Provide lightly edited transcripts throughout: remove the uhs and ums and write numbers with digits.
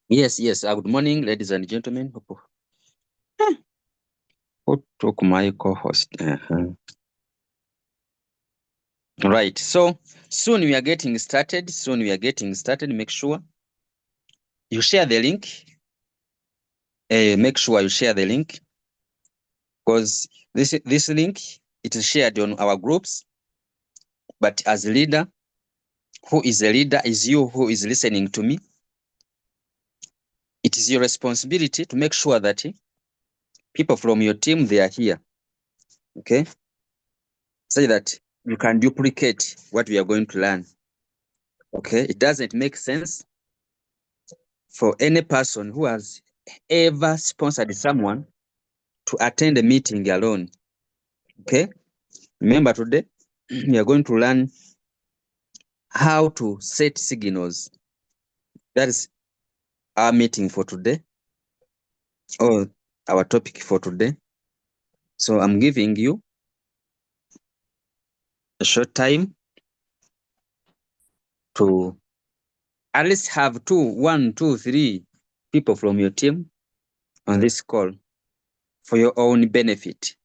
Yes, yes. Good morning, ladies and gentlemen. Who took my co-host? Right. So soon we are getting started. Make sure you share the link. Make sure you share the link, because this link, it is shared on our groups. But as a leader, who is a leader is you who is listening to me. It is your responsibility to make sure that people from your team, they are here. Okay. So that you can duplicate what we are going to learn. Okay. It doesn't make sense for any person who has ever sponsored someone to attend a meeting alone. Okay. Remember, today we are going to learn how to set signals. That is our meeting for today, or our topic for today. So I'm giving you a short time to at least have 1, 2, 3 people from your team on this call for your own benefit.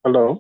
Hello.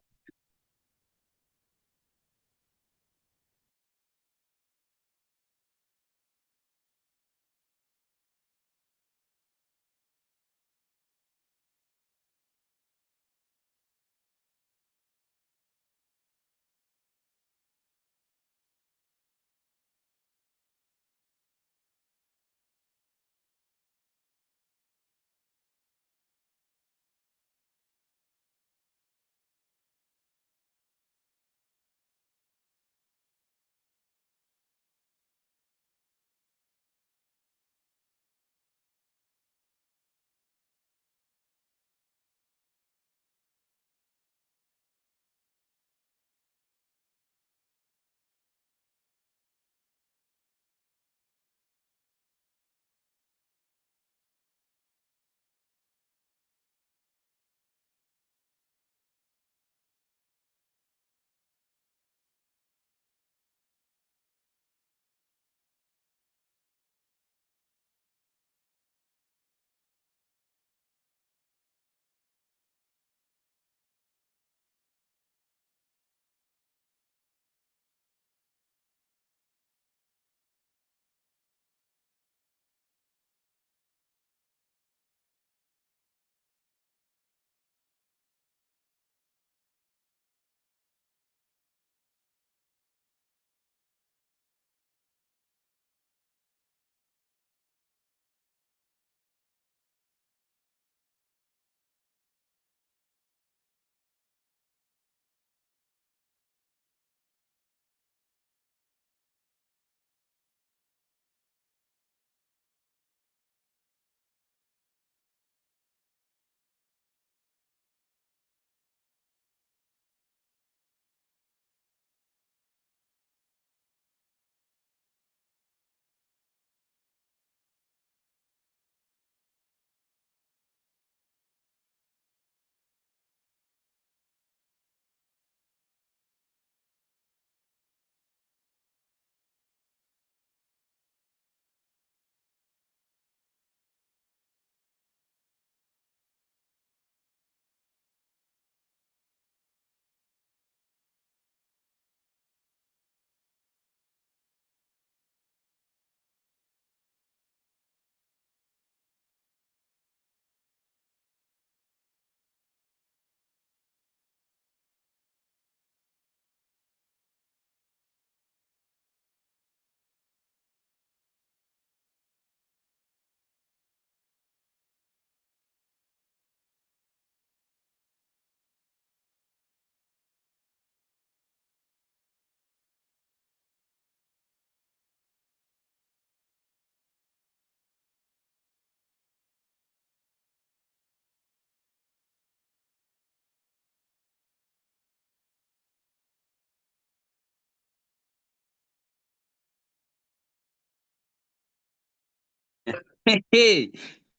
Hey,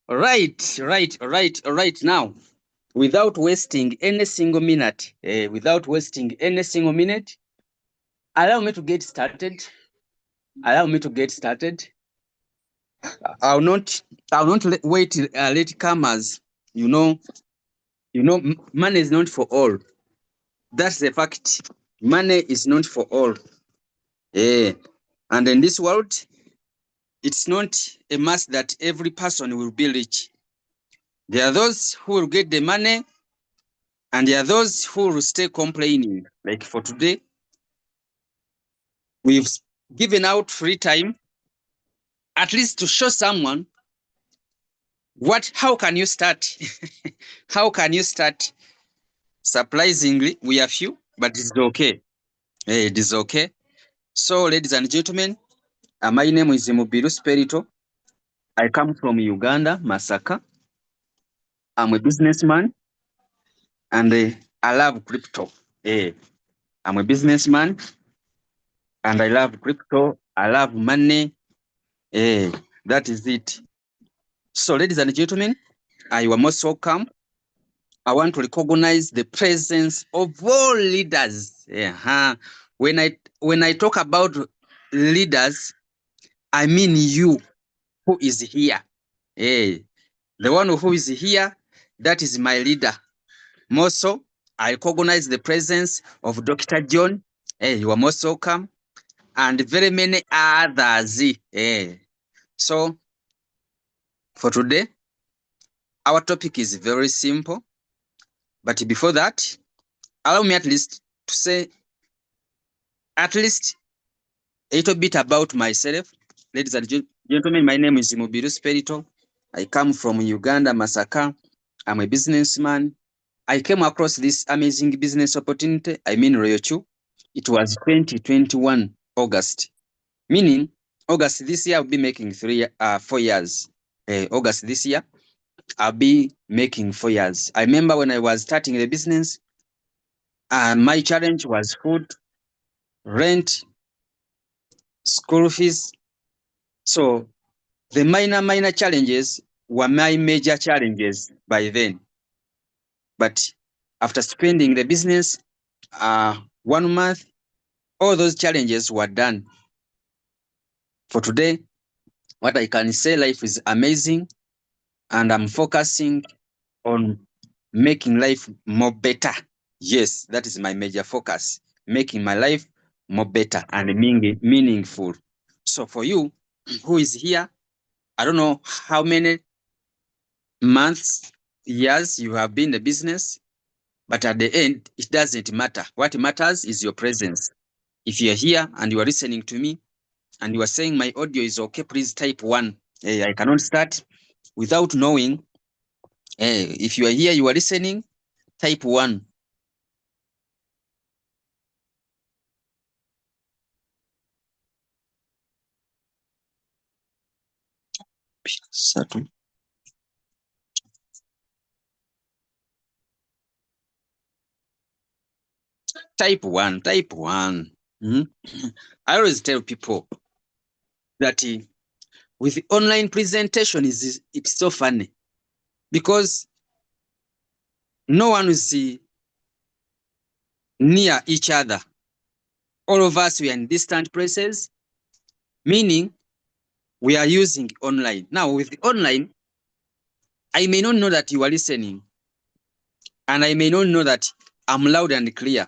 right now, without wasting any single minute, allow me to get started. Allow me to get started. I'll not, wait till late comers. You know, money is not for all. That's the fact. Money is not for all. Yeah. And in this world, it's not a must that every person will be rich. There are those who will get the money, and there are those who will stay complaining. Like for today, we've given out free time, at least to show someone how can you start? How can you start? Surprisingly, we are few, but it's okay. Hey, it is okay. So, ladies and gentlemen, my name is Mubiru Spirito. I come from Uganda, Masaka. I'm a businessman, and I love crypto. Hey, I'm a businessman, and I love crypto. I love money. Hey, that is it. So, ladies and gentlemen, you are most welcome. I want to recognize the presence of all leaders. Yeah. When I talk about leaders, I mean you who is here. Hey, the one who is here, that is my leader. Moso, I recognize the presence of Dr. John. You are most welcome. And very many others. So for today, our topic is very simple. But before that, allow me at least to say at least a little bit about myself. Ladies and gentlemen, my name is Mubiru Spirito. I come from Uganda, Masaka. I'm a businessman. I came across this amazing business opportunity. I mean, Ryochu. It was 2021 August, meaning August this year I'll be making 4 years. August this year I'll be making 4 years. I remember when I was starting the business, my challenge was food, rent, school fees. So the minor challenges were my major challenges by then. But after spending the business 1 month, all those challenges were done. For today, what I can say, life is amazing, and I'm focusing on making life more better. Yes, that is my major focus, making my life more better and meaningful. So for you who is here, I don't know how many months, years you have been in the business, but at the end, it doesn't matter. What matters is your presence. If you're here and you are listening to me and you are saying my audio is okay, please type 1. I cannot start without knowing. If you are here, you are listening, type 1. Type 1, type 1. I always tell people that with online presentation, it's so funny because no one is near each other. All of us, we are in distant places, meaning we are using online. Now, with the online, I may not know that you are listening, and I may not know that I'm loud and clear.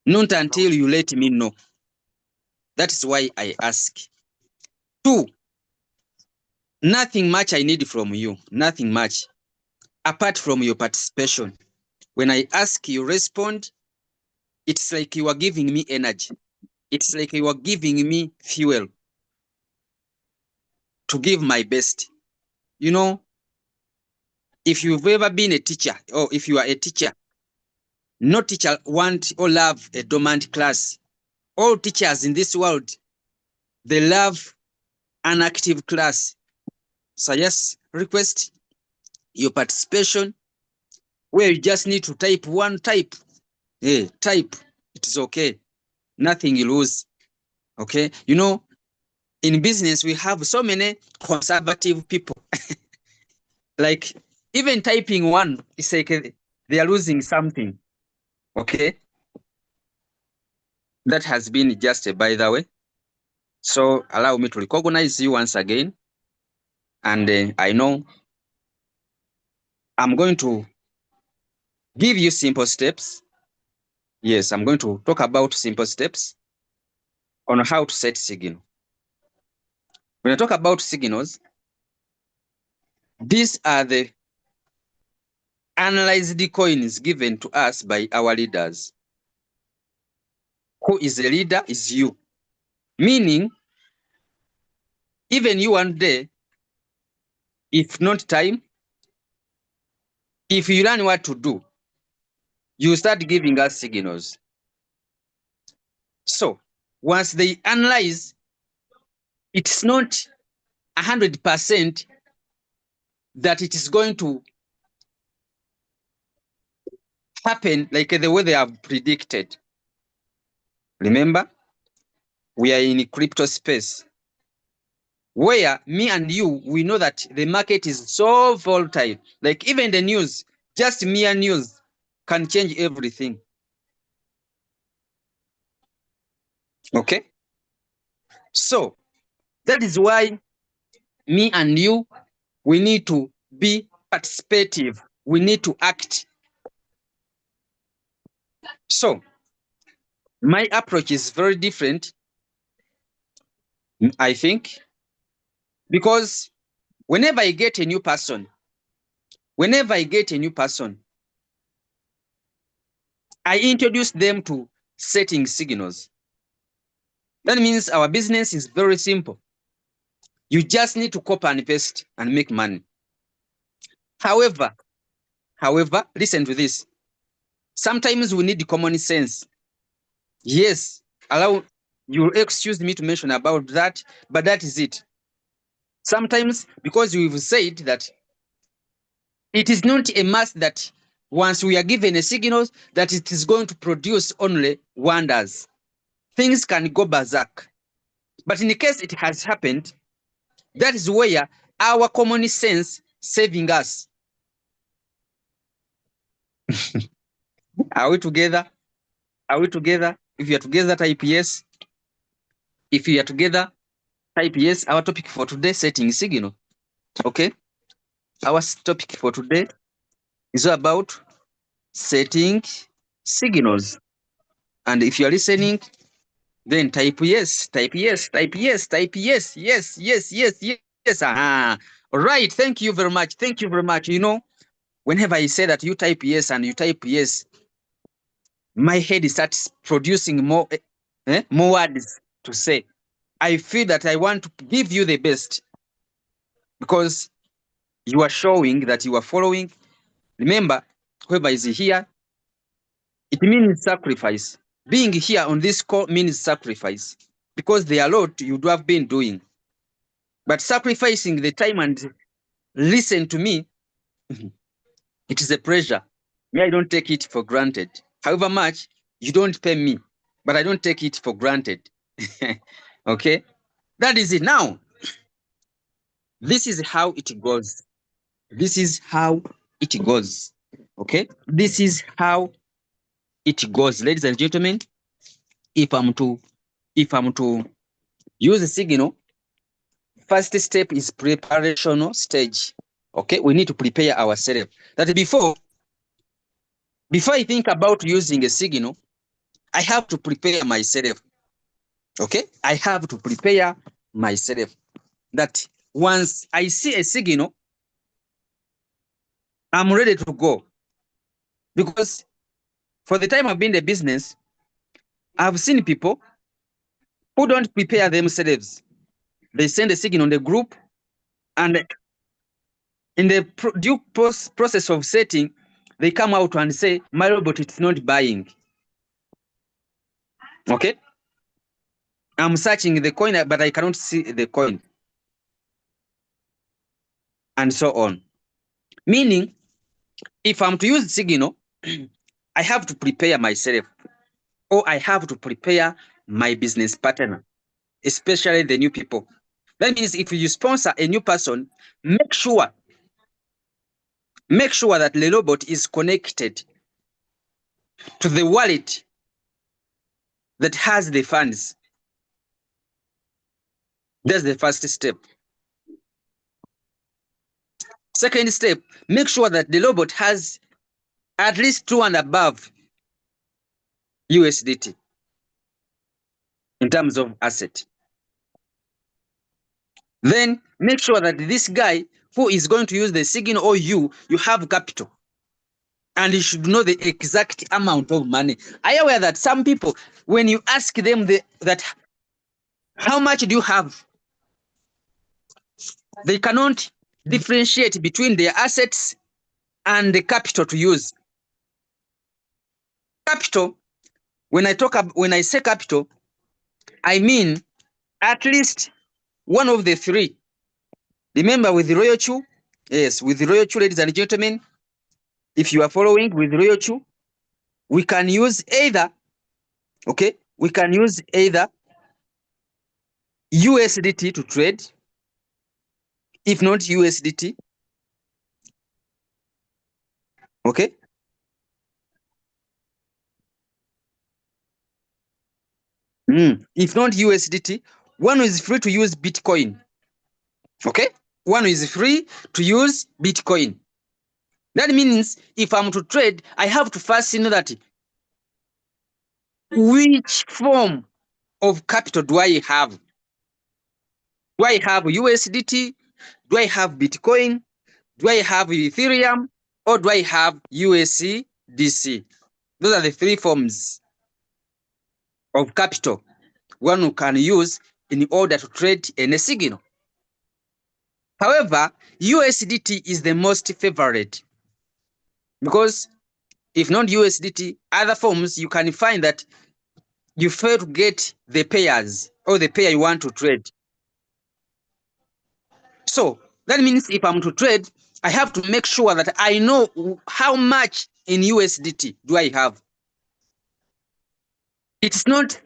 Not until you let me know. That is why I ask. 2, nothing much I need from you, nothing much, apart from your participation. When I ask, you respond. It's like you are giving me energy. It's like you are giving me fuel to give my best. You know, if you've ever been a teacher, or if you are a teacher, no teacher want or love a dormant class. All teachers in this world, they love an active class. So yes, request your participation where you just need to type 1, type. Type. It is okay. Nothing you lose. Okay. You know, in business, we have so many conservative people. Like, even typing 1 is like they are losing something. Okay. That has been just a by the way. So allow me to recognize you once again. And I know I'm going to give you simple steps. Yes, I'm going to talk about simple steps on how to set signal. When I talk about signals, these are the analyzed coins given to us by our leaders. Who is a leader is you. Meaning, even you one day, if not time, if you learn what to do, you start giving us signals. So once they analyze, it's not 100% that it is going to happen like the way they have predicted. Remember, we are in crypto space where me and you, we know that the market is so volatile. Like even the news, just mere news can change everything. Okay? So that is why me and you, we need to be participative. We need to act. So my approach is very different, I think, because whenever I get a new person, I introduce them to setting signals. That means our business is very simple. You just need to copy and paste and make money. However, listen to this. Sometimes we need common sense. Yes, allow you excuse me to mention about that, but that is it. Sometimes, because we've said that it is not a must that once we are given a signal that it is going to produce only wonders. Things can go berserk. But in the case it has happened, that is where our common sense saving us. Are we together? Are we together? If you are together, type yes. If you are together, type yes. Our topic for today, setting signal. Okay? Our topic for today is about setting signals. And if you are listening, then type yes, type yes, type yes, type yes, yes, yes, yes, yes. All right. Thank you very much. Thank you very much. You know, whenever I say that you type yes and you type yes, my head starts producing more words to say. I feel that I want to give you the best because you are showing that you are following. Remember, whoever is here, it means sacrifice. Being here on this call means sacrifice because there are a lot you do have been doing. But sacrificing the time and listen to me, it is a pleasure. Me, I don't take it for granted. However much you don't pay me, but I don't take it for granted. Okay? That is it. Now, this is how it goes. This is how it goes. Okay? This is how it goes. Ladies and gentlemen, if I'm to use a signal, first step is preparational stage. Okay? We need to prepare ourselves. That before I think about using a signal, I have to prepare myself. Okay? I have to prepare myself. That once I see a signal, I'm ready to go. Because for the time I've been in the business, I've seen people who don't prepare themselves. They send a signal on the group, and in the due process of setting, they come out and say, my robot is not buying. Okay? I'm searching the coin, but I cannot see the coin. And so on. Meaning, if I'm to use signal, I have to prepare myself, or I have to prepare my business partner, especially the new people. That means if you sponsor a new person, make sure that the robot is connected to the wallet that has the funds. That's the first step. Second step, make sure that the robot has at least 2 and above USDT in terms of asset. Then make sure that this guy who is going to use the signal, or you have capital. And you should know the exact amount of money. Are you aware that some people, when you ask them that how much do you have, they cannot differentiate between their assets and the capital to use. Capital, when I say capital, I mean at least one of the three. Remember with the Royal Chu? Yes, with the Royal Chu, ladies and gentlemen, if you are following with Royal Chu, we can use either, okay, we can use either USDT to trade, if not USDT, okay? If not USDT, one is free to use Bitcoin, okay? One is free to use Bitcoin. That means if I'm to trade, I have to first know that which form of capital do I have? Do I have USDT? Do I have Bitcoin? Do I have Ethereum? Or do I have USDC? Those are the three forms of capital one can use in order to trade any signal. However, USDT is the most favorite because if not USDT, other forms you can find that you fail to get the pairs or the pair you want to trade. So that means if I'm to trade, I have to make sure that I know how much in USDT do I have. It's not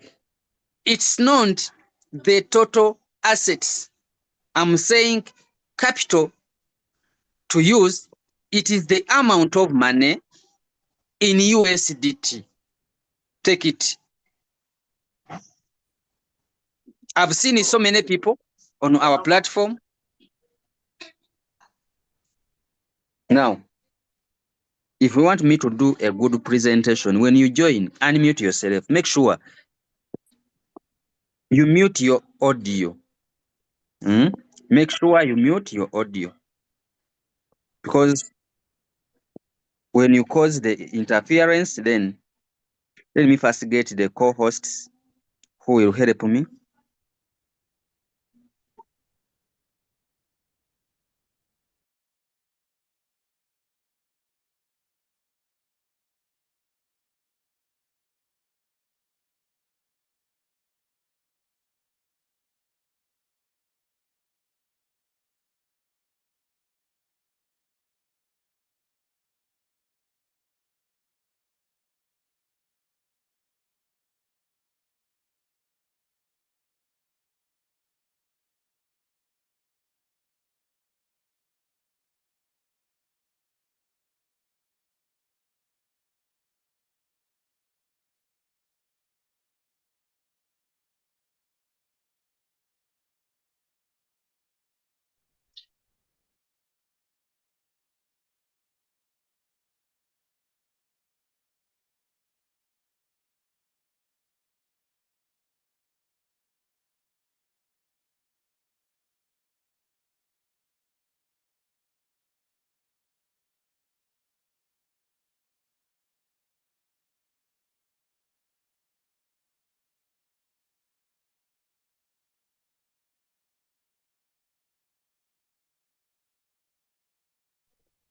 the total assets. I'm saying capital to use, it is the amount of money in USDT. Take it. I've seen so many people on our platform. Now, if you want me to do a good presentation, when you join, unmute yourself. Make sure you mute your audio. Make sure you mute your audio. Because when you cause the interference, then let me first get the co-hosts who will help me.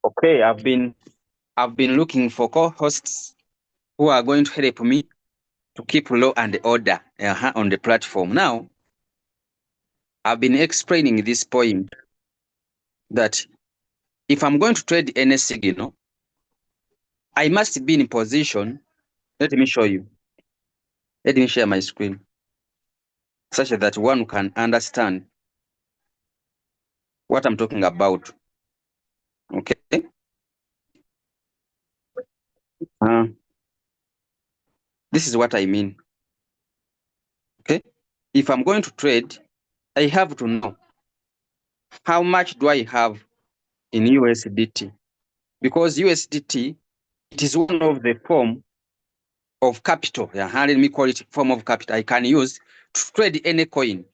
Okay, I've been looking for co-hosts who are going to help me to keep law and order on the platform. Now, I've been explaining this point that if I'm going to trade any signal, I must be in position. Let me show you. Let me share my screen such that one can understand what I'm talking about. Okay. This is what I mean. Okay. If I'm going to trade, I have to know how much do I have in USDT, because USDT, it is one of the form of capital. Let me call it form of capital I can use to trade any coin.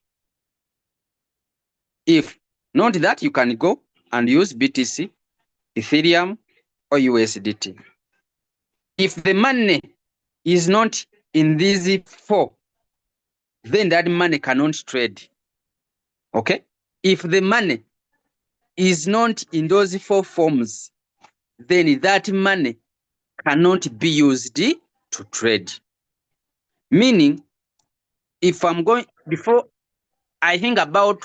If not that, you can go and use BTC, Ethereum, or USDT. If the money is not in these four, then that money cannot trade. Okay? If the money is not in those four forms, then that money cannot be used to trade. Meaning, if I'm going, before I think about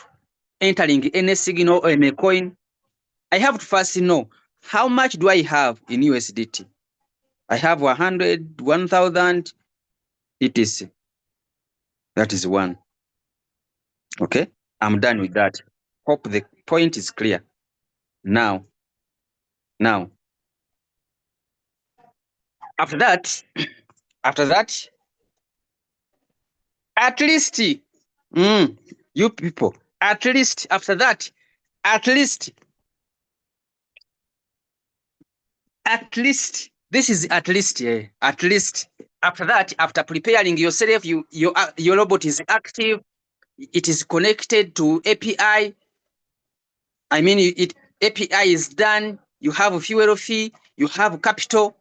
entering any signal or any coin, I have to first know how much do I have in USDT. I have 100, 1,000, etc. That is one. Okay, I'm done with that. Hope the point is clear. Now, after that, at least, you people, at least after that, at least This is at least. After that, after preparing yourself, your robot is active. It is connected to API. I mean, API is done. You have a fuel fee. You have capital.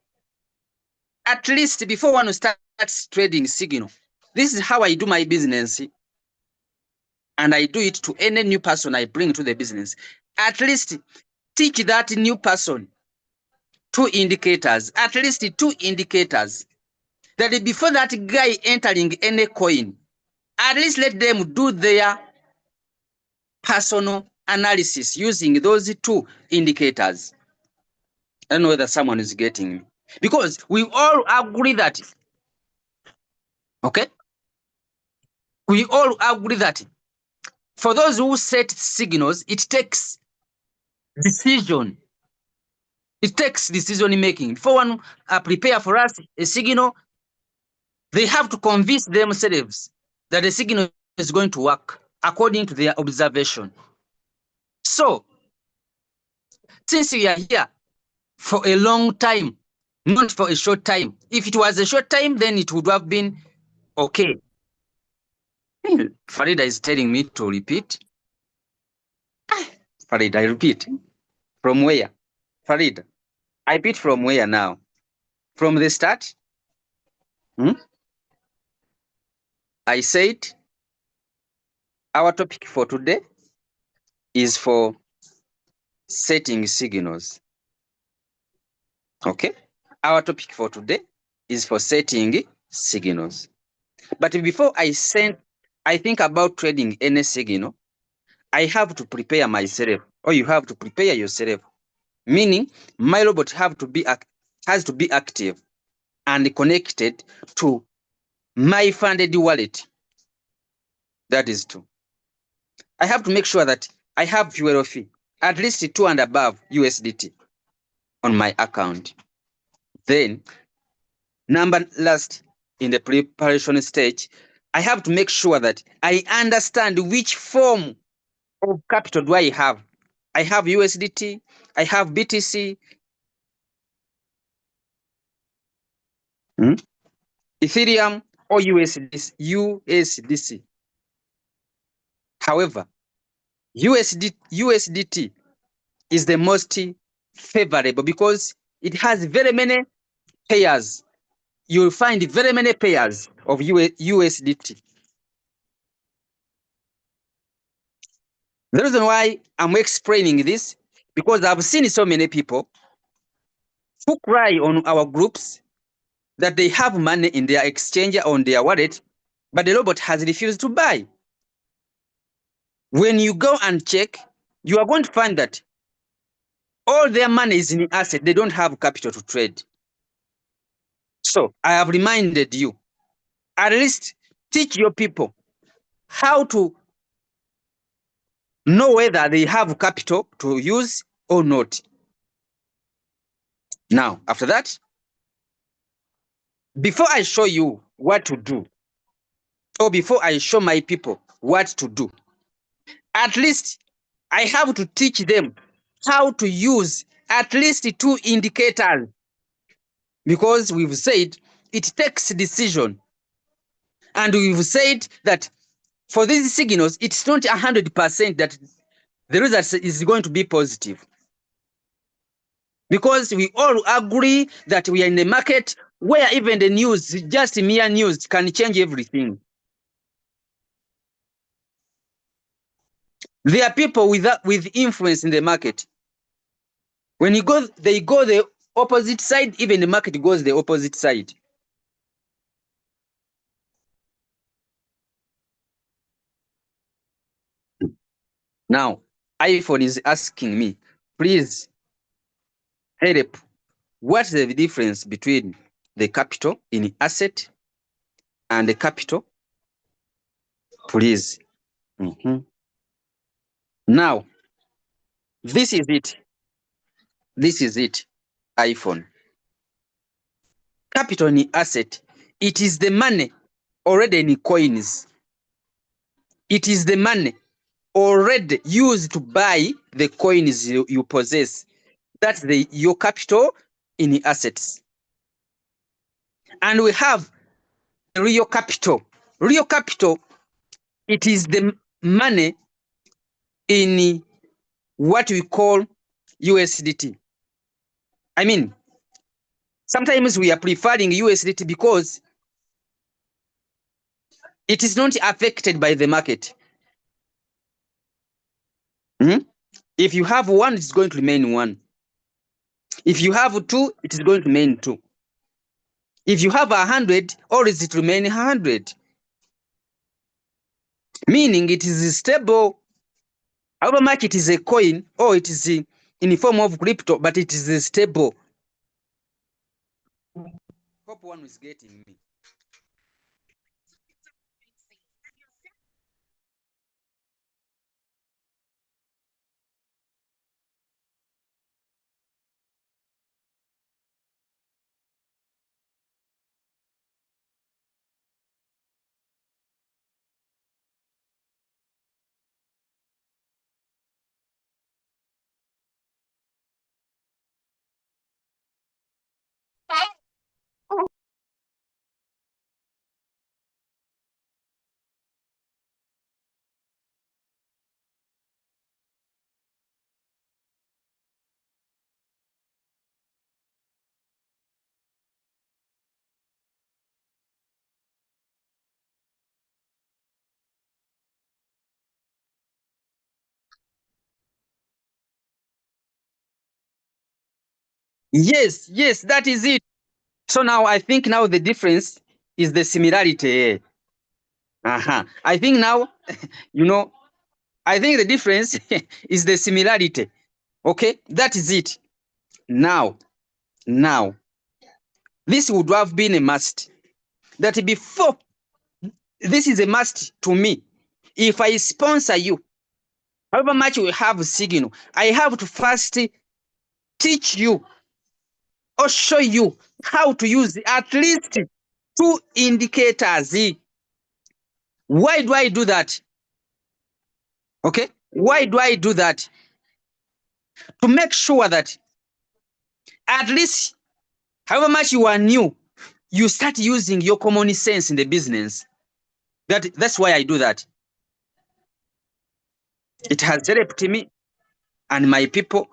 At least before one starts trading Signal, this is how I do my business, and I do it to any new person I bring to the business. At least teach that new person 2 indicators, at least 2 indicators, that before that guy entering any coin, at least let them do their personal analysis using those 2 indicators. I don't know whether someone is getting me. Because we all agree that, okay? We all agree that for those who set signals, it takes decision. It takes decision making. Before one prepare for us a signal, they have to convince themselves that the signal is going to work according to their observation. So, since we are here for a long time, not for a short time. If it was a short time, then it would have been okay. Farida is telling me to repeat. Farida, I repeat. From where? Farida, I repeat from where now? From the start? I said our topic for today is for setting signals. Okay? Our topic for today is for setting signals. But before I think about trading any signal, I have to prepare myself, or you have to prepare yourself. Meaning, my robot has to be active and connected to my funded wallet. That is true. I have to make sure that I have fuel fee, at least 2 and above USDT on my account. Then, number last, in the preparation stage, I have to make sure that I understand which form of capital do I have. I have USDT, I have BTC, Ethereum, or USDC. However, USDT is the most favorable because it has very many pairs. You'll find very many pairs of USDT. The reason why I'm explaining this, because I've seen so many people who cry on our groups that they have money in their exchange on their wallet, but the robot has refused to buy. When you go and check, you are going to find that all their money is in asset. They don't have capital to trade. So I have reminded you, at least teach your people how to know whether they have capital to use or not. Now, after that, before I show you what to do, or before I show my people what to do, at least I have to teach them how to use at least 2 indicators. Because we've said it takes decision. And we've said that for these signals, it's not 100% that the result is going to be positive. Because we all agree that we are in a market where even the news, just mere news, can change everything. There are people with influence in the market. When they go the opposite side, even the market goes the opposite side. Now, iPhone is asking me, please help. What's the difference between the capital in asset and the capital? Please. Now, this is it. This is it, iPhone. Capital in asset, it is the money already in coins. It is the money already used to buy the coins you possess. That's your capital in assets. And we have real capital. Real capital, it is the money in what we call USDT. I mean, sometimes we are preferring USDT because it is not affected by the market. If you have one, it's going to remain one. If you have two, it is going to remain two. If you have 100, always it remain 100. Meaning it is stable. However much it is a coin or it is in form of crypto, but it is stable. Hope one is getting me. Yes, yes, that is it. So now I think now the difference is the similarity. I think now, I think the difference is the similarity. Okay, that is it. Now, this would have been a must. That before, this is a must to me. If I sponsor you, however much we have signal, I have to first teach you or show you how to use at least 2 indicators. Why do I do that? Okay, why do I do that? To make sure that at least however much you are new, you start using your common sense in the business. That's why I do that. It has helped me and my people.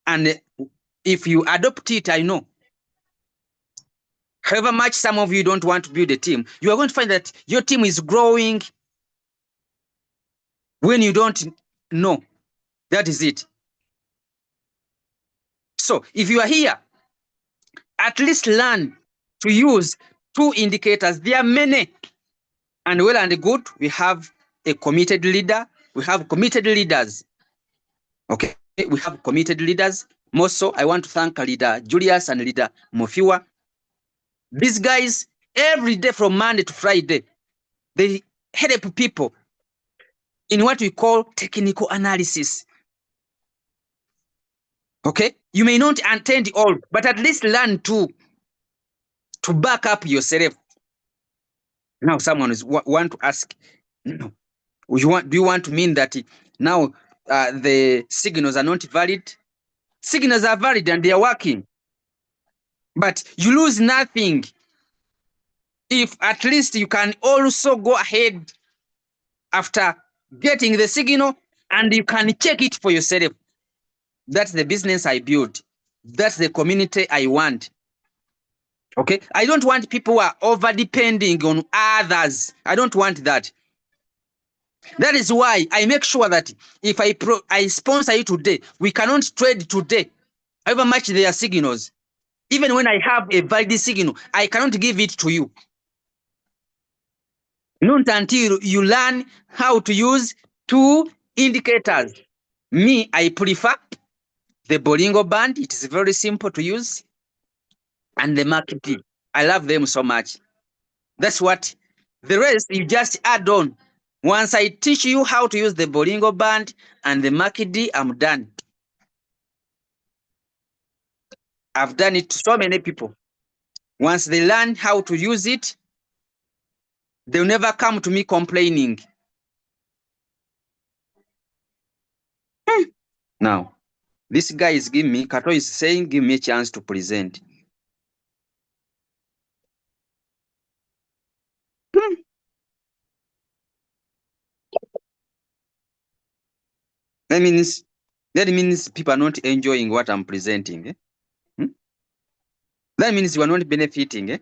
And if you adopt it, I know. However much some of you don't want to build a team, you are going to find that your team is growing when you don't know. That is it. So if you are here, at least learn to use 2 indicators. There are many. And well and good, we have a committed leader. We have committed leaders. Okay, we have committed leaders. More so, I want to thank Leader Julius and Leader Mofiwa. These guys, every day from Monday to Friday, they help people in what we call technical analysis. Okay, you may not attend all, but at least learn to back up yourself. Now, someone is want to ask, do you want to mean that now the signals are not valid? Signals are valid and they are working, but you lose nothing if at least you can also go ahead after getting the signal and you can check it for yourself. That's the business I build. That's the community I want. Okay, I don't want people who are over depending on others. I don't want that. That is why I make sure that if I sponsor you today, we cannot trade today. However much there are signals, even when I have a valid signal, I cannot give it to you. Not until you learn how to use 2 indicators. Me, I prefer the Bolingo band. It is very simple to use. And the MACD. I love them so much. That's what. The rest, you just add on. Once I teach you how to use the Bolingo band and the MACD, I'm done. I've done it to so many people. Once they learn how to use it, they'll never come to me complaining. Now, this guy is giving me, Kato is saying, give me a chance to present. That means people are not enjoying what I'm presenting. That means you are not benefiting.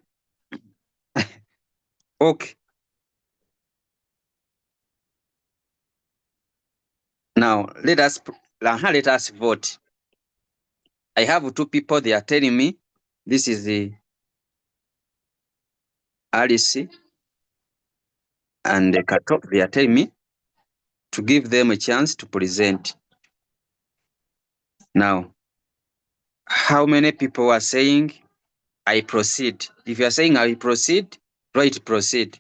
Okay. Now let us vote. I have two people. They are telling me this is the Alice and the Kato. They are telling me to give them a chance to present. Now, how many people are saying I proceed? If you are saying I proceed, write proceed.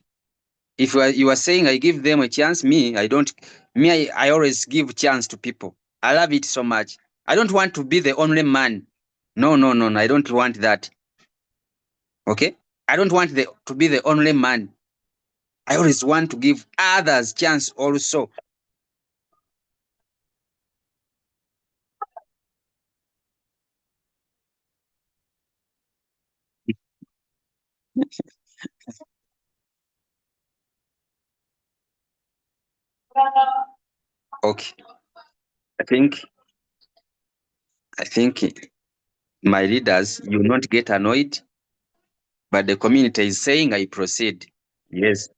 If you are saying I give them a chance, I always give chance to people. I love it so much. I don't want to be the only man. No, I don't want that. Okay? I don't want to be the only man. I always want to give others chance also. Okay. I think my leaders, you will not get annoyed, but the community is saying I proceed. Yes.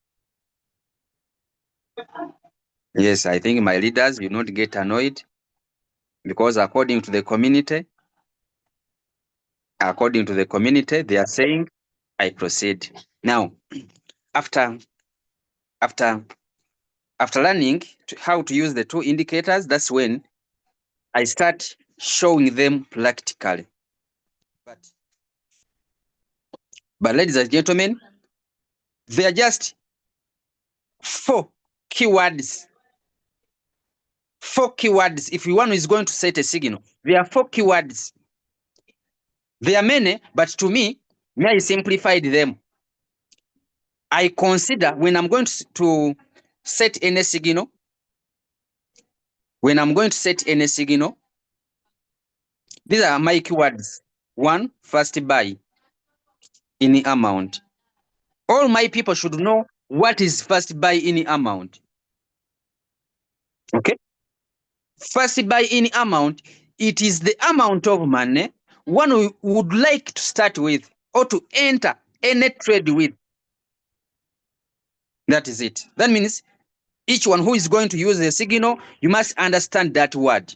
Yes, I think my leaders will not get annoyed because according to the community, they are saying I proceed. Now, after learning how to use the two indicators, that's when I start showing them practically. But ladies and gentlemen, they are just 4 keywords. 4 keywords. If one is going to set a signal, there are 4 keywords. There are many, but to me, I simplified them. I consider when I'm going to set any signal, these are my keywords. 1, first buy, any amount. All my people should know what is first buy any amount. Okay? First buy any amount, it is the amount of money one would like to start with or to enter any trade with. That is it. That means each one who is going to use the signal, you must understand that word.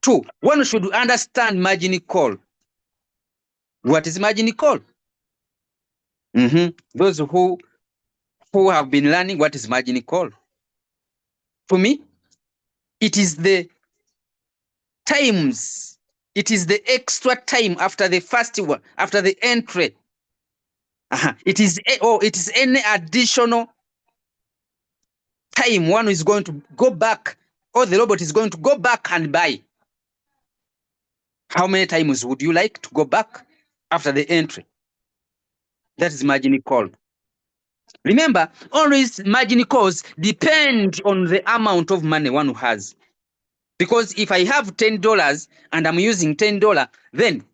2, one should understand margin call. What is margin call? Those who have been learning what is margin call. For me, it is the times. It is the extra time after the first one, after the entry. It is any additional time one is going to go back, or the robot is going to go back and buy. How many times would you like to go back after the entry? That is margin call. Remember, always margin calls depend on the amount of money one has. Because if I have $10 and I'm using $10, then,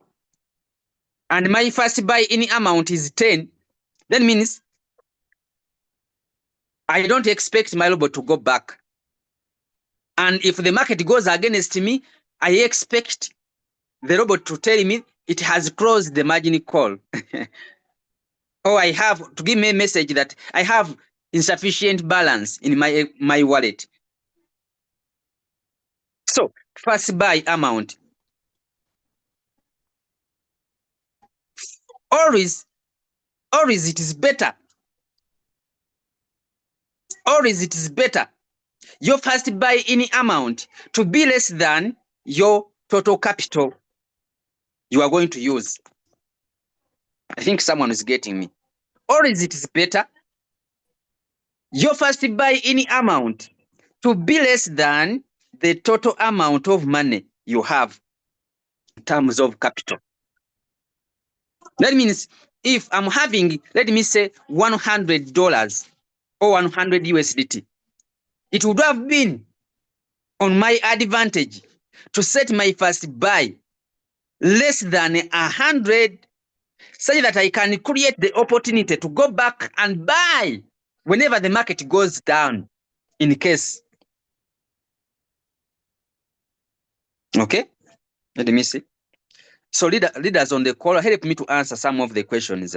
and my first buy any amount is 10, that means I don't expect my robot to go back. And if the market goes against me, I expect the robot to tell me it has closed the margin call. Or I have to give me a message that I have insufficient balance in my wallet. So, first buy amount. Always it is better. Always it is better your first buy any amount to be less than your total capital you are going to use. I think someone is getting me. Always it is better your first buy any amount to be less than the total amount of money you have in terms of capital. That means if I'm having, let me say, $100 or 100 USDT, it would have been on my advantage to set my first buy less than 100, such that I can create the opportunity to go back and buy whenever the market goes down, in case. Okay, let me see. So leaders on the call, help me to answer some of the questions.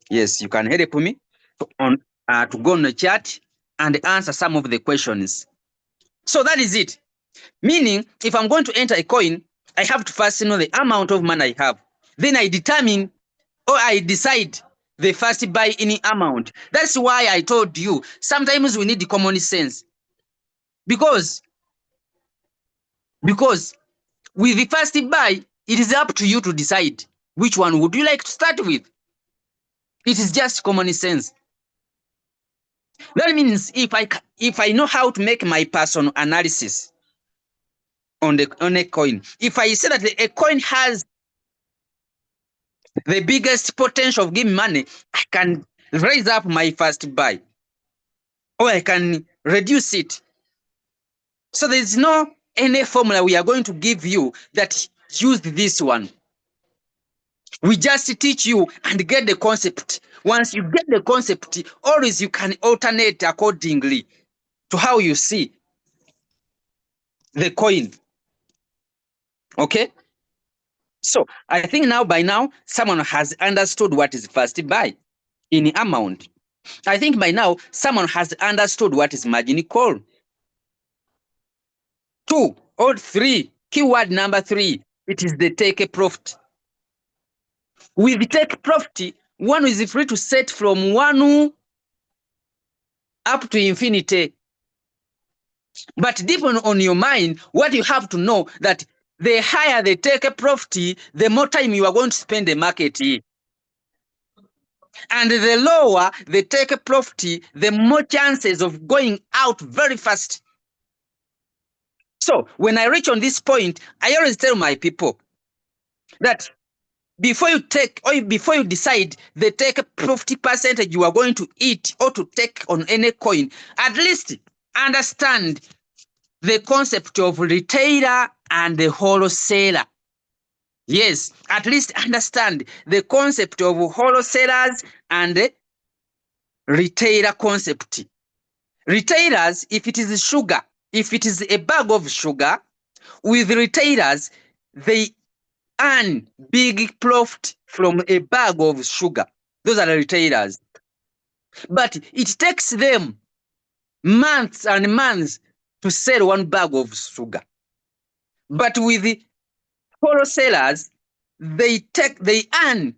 Yes, you can help me to go on the chat and answer some of the questions. So that is it. Meaning, if I'm going to enter a coin, I have to first know the amount of money I have. Then I determine or I decide the first buy any amount. That's why I told you sometimes we need the common sense. Because with the first buy, it is up to you to decide which one would you like to start with. It is just common sense. That means if I know how to make my personal analysis on a coin, if I say that a coin has the biggest potential of giving money, I can raise up my first buy, or I can reduce it. So there's no any formula we are going to give you that use this one. We just teach you and get the concept. Once you get the concept, always you can alternate accordingly to how you see the coin. Okay? So I think by now, someone has understood what is first buy in amount. I think by now, someone has understood what is margin call. 2 or 3, keyword number 3, it is the take a profit. With take profit, one is free to set from 1 up to infinity. But deep on your mind, what you have to know that the higher the take a profit, the more time you are going to spend the market. And the lower the take a profit, the more chances of going out very fast. So when I reach on this point, I always tell my people that before you decide the take a profit percentage you are going to eat or to take on any coin, at least understand the concept of retailer and the wholesaler. Yes, at least understand the concept of wholesalers and the retailer concept. Retailers, if it is sugar, if it is a bag of sugar, with retailers, they earn big profit from a bag of sugar. Those are the retailers. But it takes them months and months to sell 1 bag of sugar. But with the wholesalers, they earn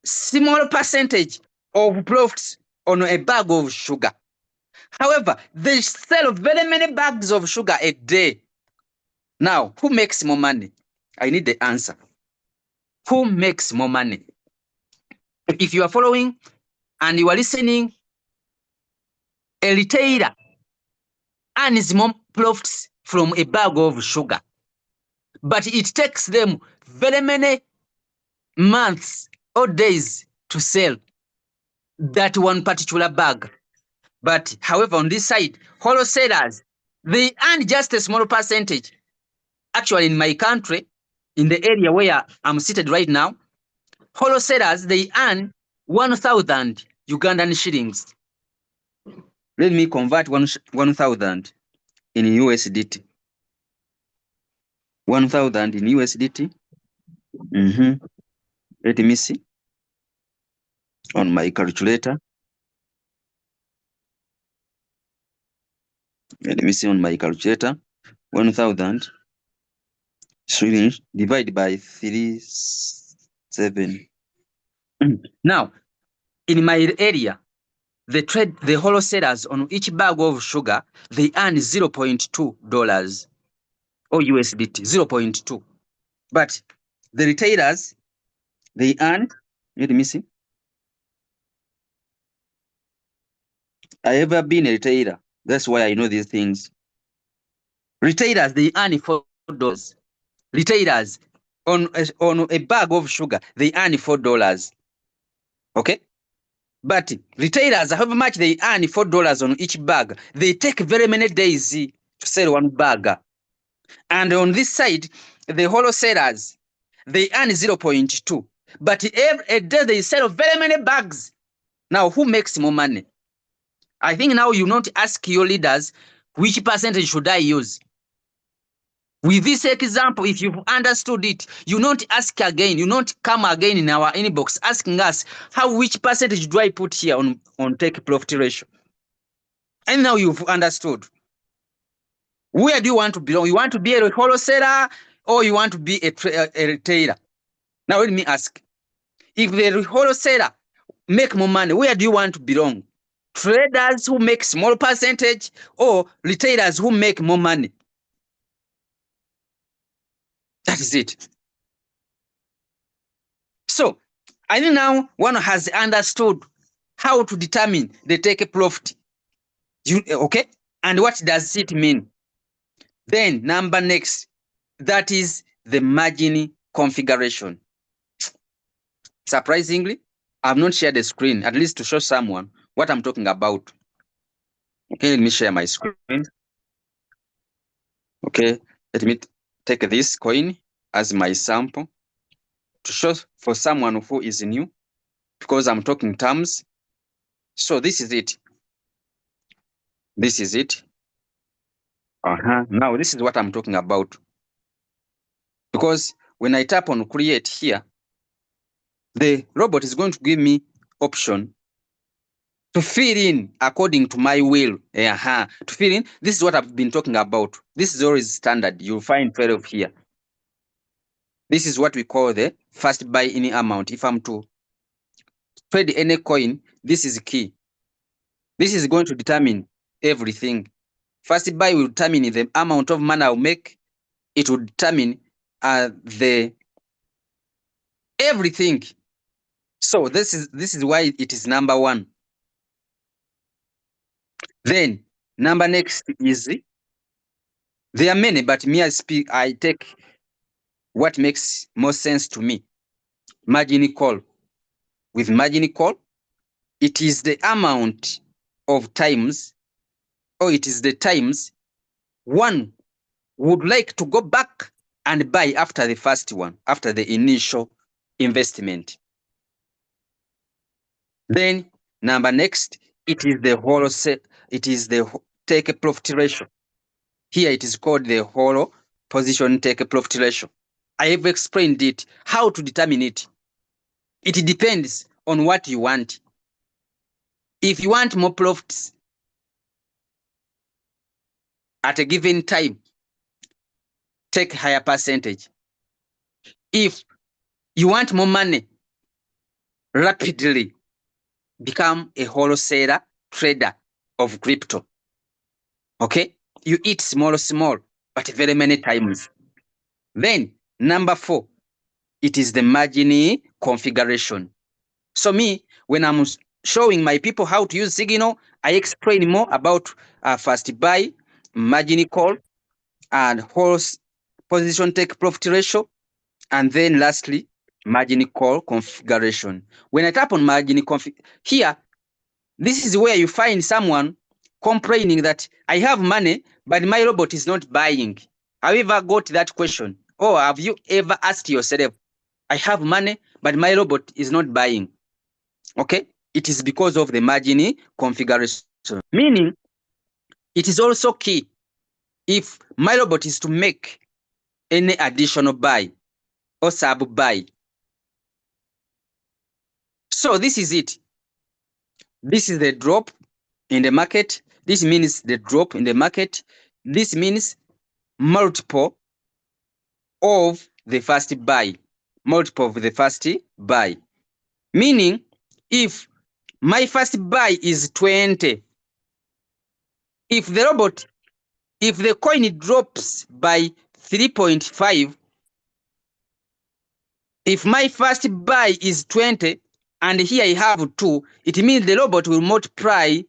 small percentage of profits on a bag of sugar. However, they sell very many bags of sugar a day. Now, who makes more money? I need the answer. Who makes more money? If you are following and you are listening, a retailer earns more profits from a bag of sugar. But it takes them very many months or days to sell that one particular bag. But however, on this side, wholesalers, they earn just a small percentage. Actually, in my country, in the area where I'm seated right now, wholesalers, they earn 1,000 Ugandan shillings. Let me convert 1,000 in USDT. 1,000 in USDT. Let me see on my calculator. Let me see on my calculator. 1,000 shillings divided by 37. Now, in my area, the wholesalers on each bag of sugar, they earn $0.2 or USDT, 0.2. But the retailers, they earn, let me see. I ever been a retailer. That's why I know these things. Retailers, they earn $4. Retailers, on a bag of sugar, they earn $4. Okay? But retailers, however much they earn $4 on each bag, they take very many days to sell 1 bag. And on this side, the wholesalers, they earn 0.2. But every day they sell very many bags. Now, who makes more money? I think now you not ask your leaders which percentage should I use. With this example, if you've understood it, you not ask again, you not come again in our inbox asking us which percentage do I put here on take profit ratio. And now you've understood. Where do you want to belong? You want to be a wholesaler or you want to be a retailer? Now let me ask. If the wholesaler make more money, where do you want to belong? Traders who make small percentage or retailers who make more money? That is it. So I think now one has understood how to determine the take profit. Okay? And what does it mean? Then number next, that is the margin configuration. Surprisingly, I've not shared the screen, at least to show someone what I'm talking about. Okay, let me share my screen. Okay, let me take this coin as my sample to show for someone who is new, because I'm talking terms. So this is it. This is it. Now this is what I'm talking about. Because when I tap on create here, the robot is going to give me option to fill in according to my will. To fill in, this is what I've been talking about. This is always standard. You'll find 12 here. This is what we call the first buy in amount. If I'm to trade any coin, this is key. This is going to determine everything. First buy will determine the amount of money I'll make. It will determine the everything. So this is why it is number one. Then number next is, there are many, but me I take what makes more sense to me. Margin call. With margin call, it is the amount of times, or it is the times one would like to go back and buy after the first one, after the initial investment. Then number next, it is the wholesale, it is the take profit ratio. Here it is called the whole position take profit ratio. I have explained it, how to determine it. It depends on what you want. If you want more profits at a given time, take higher percentage. If you want more money rapidly, become a wholesaler trader of crypto. Okay? You eat small, but very many times. Then number 4, it is the margin configuration. So me, when I'm showing my people how to use Signal, I explain more about first buy, margin call, and horse position take profit ratio, and then lastly, margin call configuration. When I tap on margin config here, this is where you find someone complaining that I have money, but my robot is not buying. Have you ever got that question? Or have you ever asked yourself, I have money, but my robot is not buying? Okay, it is because of the margin configuration. Meaning, it is also key if my robot is to make any additional buy or sub buy. So this is it. This is the drop in the market. This means the drop in the market. This means multiple of the first buy. Multiple of the first buy. Meaning, if my first buy is 20, if the coin drops by 3.5, if my first buy is 20 and here I have 2, it means the robot will multiply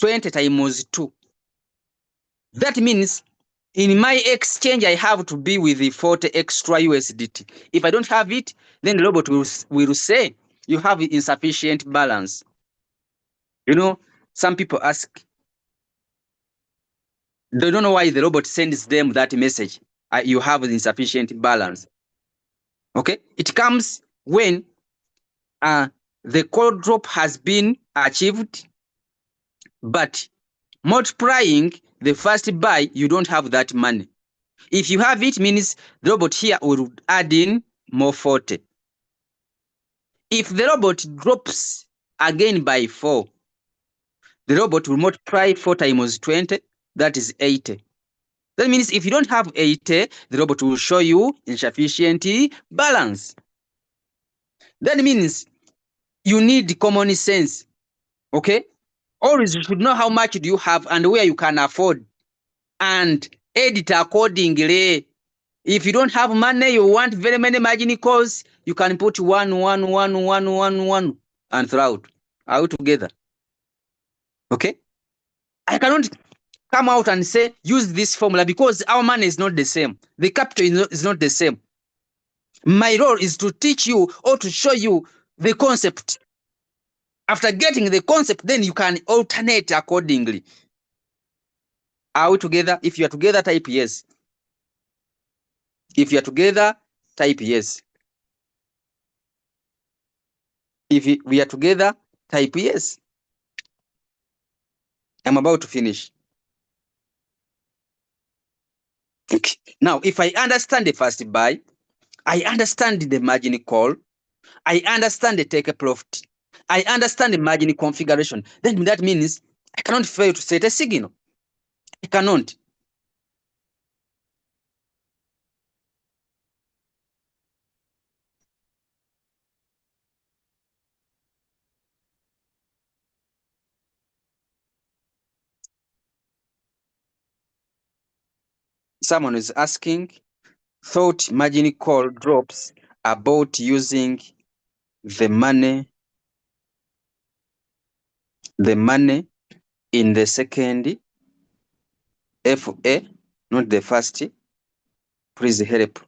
20 times 2. That means in my exchange, I have to be with the 40 extra USDT. If I don't have it, then the robot will say, you have insufficient balance. You know, some people ask, they don't know why the robot sends them that message. You have insufficient balance. Okay, it comes when the call drop has been achieved, but multiplying the first buy, you don't have that money. If you have it, means the robot here will add in more 40. If the robot drops again by 4, the robot will multiply 4 times 20, that is 80. That means if you don't have 80, the robot will show you insufficient balance. That means you need common sense, okay? Always you should know how much do you have and where you can afford, and edit accordingly. If you don't have money, you want very many margin calls, you can put 1, 1, 1, 1, 1, 1, and throughout out together. Okay? I cannot come out and say use this formula because our money is not the same. The capital is not the same. My role is to teach you or to show you the concept. After getting the concept, then you can alternate accordingly. Are we together? If you are together, type yes. If you are together, type yes. If we are together, type yes. I'm about to finish. Okay. Now, if I understand the first buy, I understand the margin call, I understand the take profit, I understand the margin configuration, then that means I cannot fail to set a signal. I cannot. Someone is asking, thought margin call drops about using the money in the second FA, not the first. Please help.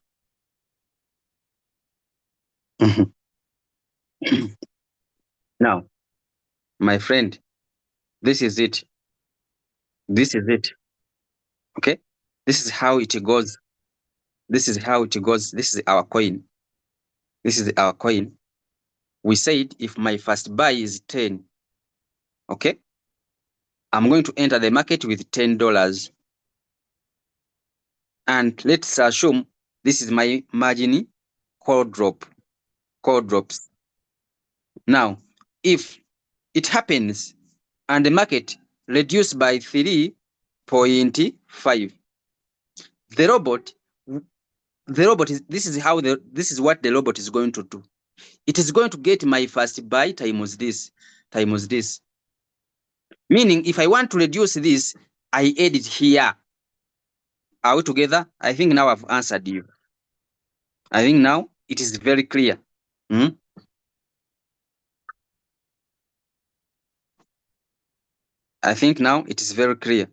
Now, my friend, this is it. This is it. Okay? This is how it goes. This is how it goes. This is our coin. This is our coin. We said if my first buy is 10, okay? I'm going to enter the market with $10. And let's assume this is my margin call drops. Now, if it happens and the market reduced by 3.5, the robot is, this is what the robot is going to do. It is going to get my first buy times this. Meaning, if I want to reduce this, I add it here. Are we together? I think now I've answered you. I think now it is very clear. I think now it is very clear.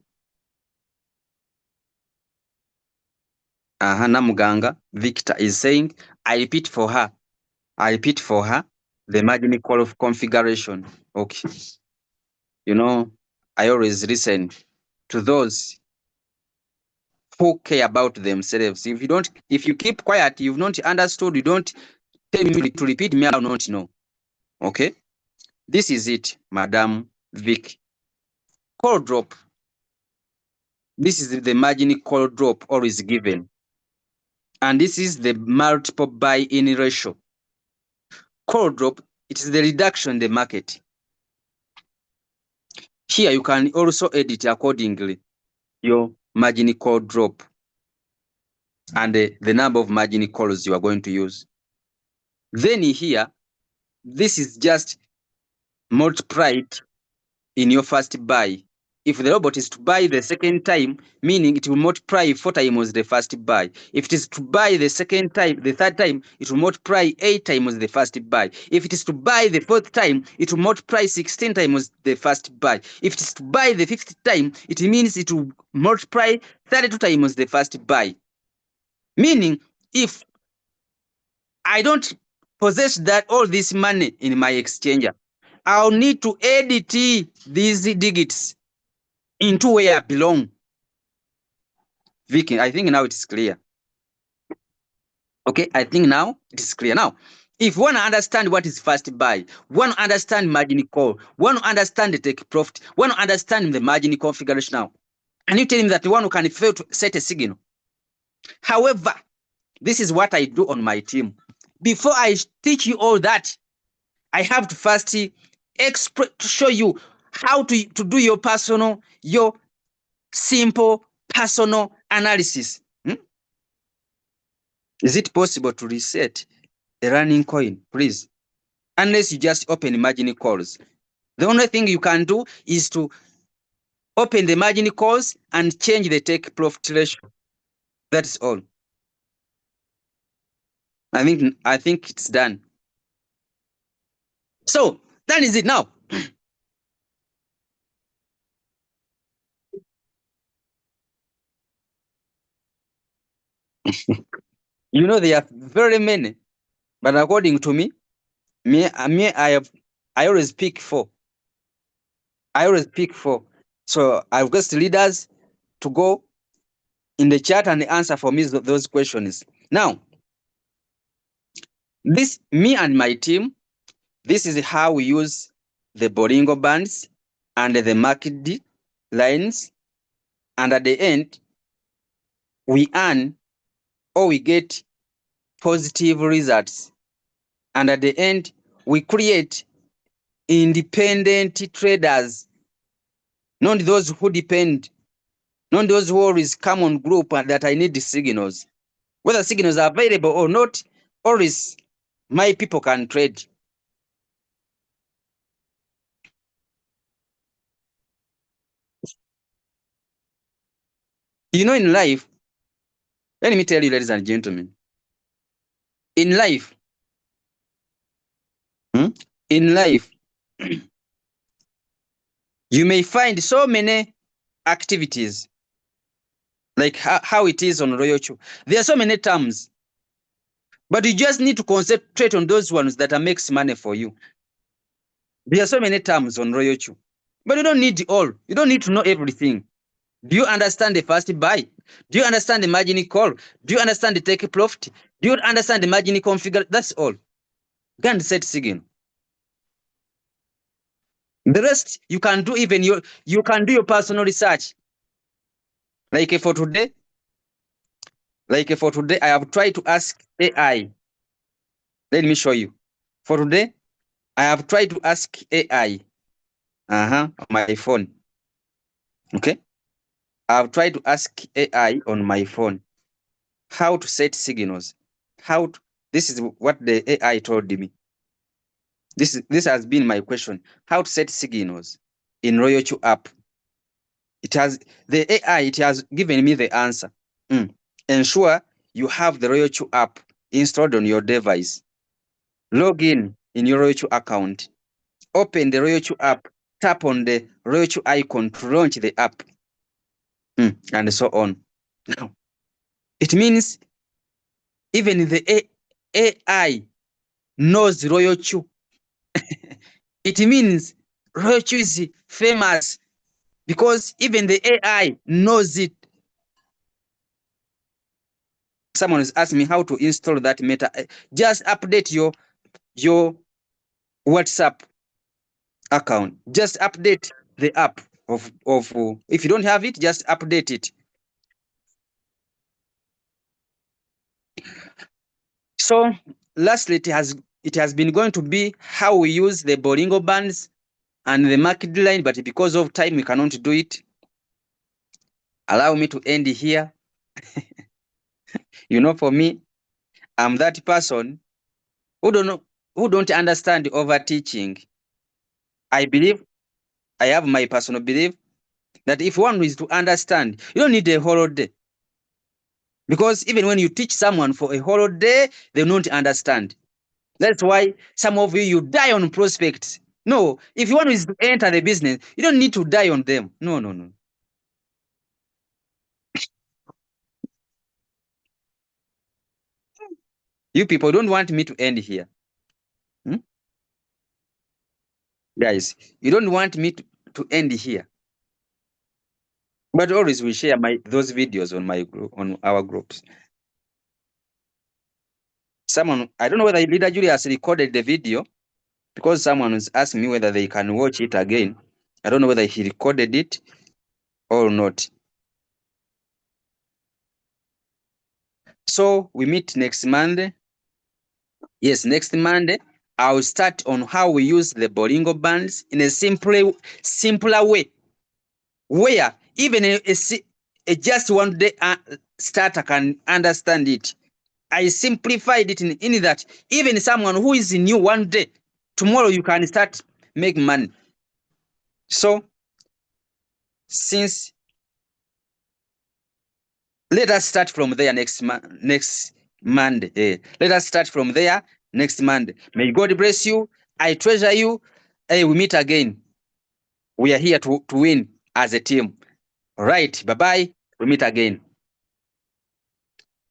Namuganga Victor is saying, I repeat for her the margin call of configuration. Okay. You know, I always listen to those who care about themselves. If you keep quiet, you've not understood, you don't tell me to repeat, me I will not know. Okay? This is it, Madam Vic. Call drop. This is the margin call drop always given. And this is the multiple buy-in ratio. Call drop, it is the reduction in the market. Here you can also edit accordingly your margin call drop and the number of margin calls you are going to use. Then here, this is just multiplied in your first buy. If the robot is to buy the second time, meaning it will multiply 4 times the first buy. If it is to buy the second time, the third time, it will multiply 8 times the first buy. If it is to buy the fourth time, it will multiply 16 times the first buy. If it is to buy the fifth time, it means it will multiply 32 times the first buy. Meaning, if I don't possess that all this money in my exchanger, I'll need to edit these digits into where I belong. Vicky, I think now it is clear. Okay, I think now it is clear. Now, if you want to understand what is first buy, want to understand margin call, want to understand the take profit, want to understand the margin configuration now, can you tell him that the one who can fail to set a signal? However, this is what I do on my team. Before I teach you all that, I have to first to show you how to do your simple personal analysis. Is it possible to reset a running coin, please? Unless you just open margin calls. The only thing you can do is to open the margin calls and change the take profit ratio. That's all. I think it's done. So that is it now. You know, there are very many, but according to me, I always pick 4. I always pick 4. So I've got leaders to go in the chat and answer for me those questions. Now, this me and my team, this is how we use the Boringo bands and the market lines, and at the end, we earn or we get positive results. And at the end, we create independent traders, not those who depend, not those who always come on group and that I need the signals. Whether signals are available or not, always my people can trade. You know, in life, let me tell you, ladies and gentlemen, in life, in life, you may find so many activities like how it is on Royocho. There are so many terms, but you just need to concentrate on those ones that makes money for you. There are so many terms on Royocho, but you don't need all. You don't need to know everything. Do you understand the first buy? Do you understand the margin call? Do you understand the take profit? Do you understand the margin configure? That's all. Go and set signal. The rest you can do, even you can do your personal research. Like for today, I have tried to ask AI. Let me show you. For today, I have tried to ask AI on my phone. Okay? I have tried to ask AI on my phone how to set signals. This is what the AI told me. This has been my question. How to set signals in Royochu app. The AI, it has given me the answer. Ensure you have the Royochu app installed on your device. Log in your Royochu account. Open the Royochu app. Tap on the Royochu icon to launch the app. And so on. Now, it means even the AI knows Royochu. It means Royochu is famous because even the AI knows it. Someone is asking me how to install that Meta. Just update your WhatsApp account. Just update the app of if you don't have it, just update it. So lastly, it has been going to be how we use the Boringo bands and the market line, but because of time we cannot do it. Allow me to end here. You know, for me, I'm that person who don't understand over teaching. I have my personal belief that if one is to understand, you don't need a whole day. Because even when you teach someone for a whole day, they don't understand. That's why some of you die on prospects. No, if you want to enter the business, you don't need to die on them. No. You people don't want me to end here. Guys, you don't want me to end here. But always we share those videos on my group, on our groups. I don't know whether Leader Julius recorded the video, because someone was asking me whether they can watch it again. I don't know whether he recorded it or not. So we meet next Monday. Yes, next Monday. I'll start on how we use the Bolingo bands in a simpler way, where even a just one day starter can understand it. I simplified it in that even someone who is new one day, tomorrow you can start make money. So since let us start from there next Monday. Let us start from there next Monday. May God bless you. I treasure you. We meet again. We are here to win as a team. Right. Bye-bye. We meet again.